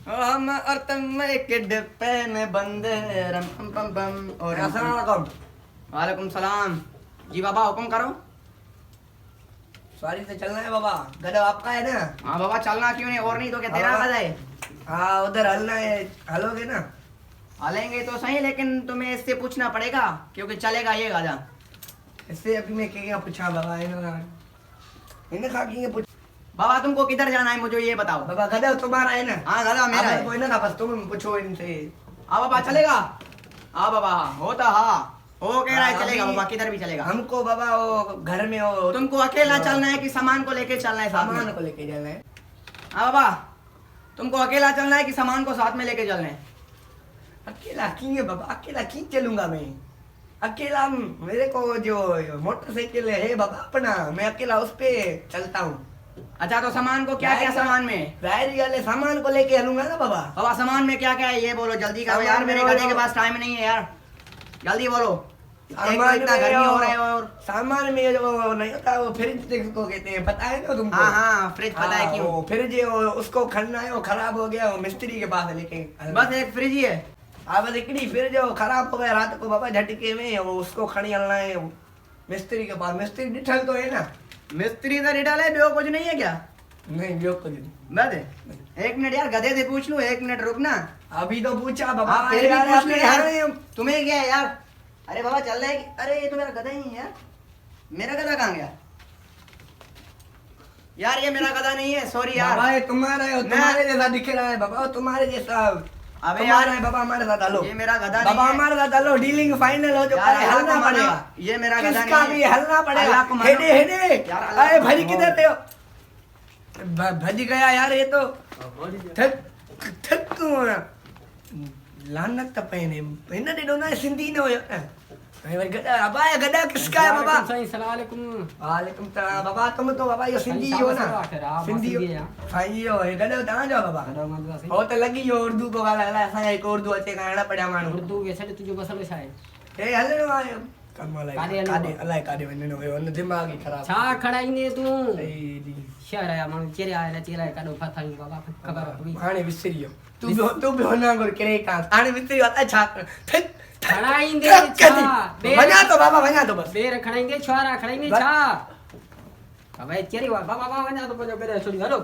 हम और तुम एक डिब्बे में बंद रम पम पम पम और अस्सलाम वालेकुम। वालेकुम सलाम। जी बाबा हुक्म करो। सवारी से चलना है बाबा, गधा आपका है ना? हाँ बाबा चलना क्यों नहीं, और नहीं तो क्या तेरा हाँ। गधा है। हाँ उधर हलना है, हलोगे ना? हालेंगे तो सही, लेकिन तुम्हें इससे पूछना पड़ेगा क्योंकि चलेगा ये गधा। इससे अभी मैं क्या पूछा बाबा, इन्हें खा के पूछ। बाबा तुमको किधर जाना है मुझे ये बताओ। बाबा गधा तुम्हारा है ना? हाँ गधा मेरा है। कोई ना, बस तुम पूछो इनसे। हाँ बाबा चलेगा। हाँ बाबा होता हाँ हो कह रहा है चलेगा अभी बाबा, किधर भी चलेगा। हमको बाबा वो घर में वो तुमको अकेला चलना है कि सामान को लेके चलना है साथ में? सामान को लेके जाना है। हाँ बाबा तुमको अकेला चलना है कि सामान को साथ में लेके चलना है? अकेला क्यों है बाबा, अकेला क्यों चलूंगा मैं? अकेला मेरे को जो मोटरसाइकिल है बाबा अपना, मैं अकेला उस पे चलता हूँ। अच्छा तो सामान को क्या क्या सामान में? रायरी वाले सामान को लेके चलूंगा ना बाबा। बाबा सामान में क्या क्या है ये बोलो, जल्दी करो सामान यार, में मेरे वो- गधे के पास टाइम नहीं है यार, जल्दी बोलो। एक तो सामान इतना में गर्मी हो वो- रहा है और सामान में जो नहीं होता वो फ्रिज जिसको कहते हैं, पता है ना तुमको? हाँ हाँ फ्रिज पता है क्यों। वो फ्रिज उसको खड़ना है, वो खराब हो गया, वो मिस्त्री के पास लेके बस एक फ्रिज ही है। बस इकड़ी फ्रिज वो खराब हो गया रात को बाबा झटके में, वो उसको खड़ी हलना है मिस्त्री के पास। मिस्त्री डिठल तो है ना? मिस्त्री तो रिटल है, बेव कुछ नहीं है क्या? नहीं जो कुछ नहीं। बस एक मिनट यार, गधे से पूछ लूं, एक मिनट रुकना। अभी तो पूछा बाबा। हाँ, फिर भी यार, पूछ लो अपने यार। यहाँ तुम्हें क्या है यार? अरे बाबा चल रहा है अरे ये तो मेरा गधा ही है यार। मेरा गधा कहाँ गया यार? ये मेरा गधा नहीं है, सॉरी यार। बाबा ये तुम्हारा है, वो तुम्हारे जैसा दिख रहा है बाबा, वो तुम्हारे जैसा। अबे तुम्हारा यार है बाबा, हमारे साथ हलो। ये मेरा गधा बाबा नहीं है। हमारे साथ हलो, डीलिंग फाइनल हो जो यार, कल अल्लाह हलना को मानो, पड़ेगा। ये मेरा गधा किसका नहीं है। भी हलना पड़ेगा। अल्लाह को मानो। हेडे हेडे, यार, अल्लाह अरे को भज मानो। किधर थे हो? भज गया यार ये तो। थक थक लानत पहने इन ॾिनो न सिंधी न हुयो गदा। बाबा ये गदा किसका है बाबा? सलामकुम। वालेकुम सलाम बाबा, तुम तो बाबा यो सिंधी हो ना? सिंधी हो साईं हो, ये गदा तव्हां जो बाबा? हो त लॻी वियो उर्दू को ॻाल्हाए, असां हिकु उर्दू अचे कारणा पढ़िया माण्हू। उर्दू वैसे तुझो मसलो छा आहे? हे हलणो आहे कम काॾे अलाए हलिणो काॾे आहे? अलाए काॾे वञणो हुयो, हुन दिमाग़ ई ख़राब। छा खड़ाईंदे तूं? एॾी शहर आया माण्हू चेरिया आया चेरिया काॾो फाथायूं बाबा ख़बर हुई। हाणे विसरी वियो। तूं बि हुन वांगुरु किरे कां हाणे विसरी वियो। अलाए छा खड़ाईंदे थक छा? थी। वञा थो बाबा, वञा थो बसि। ॿेर खड़ाईंदे छुआरा खड़ाईंदे बस। छा? बाबा चेरी बाबा बाबा वञा थो पंहिंजो करे छॾी हलो।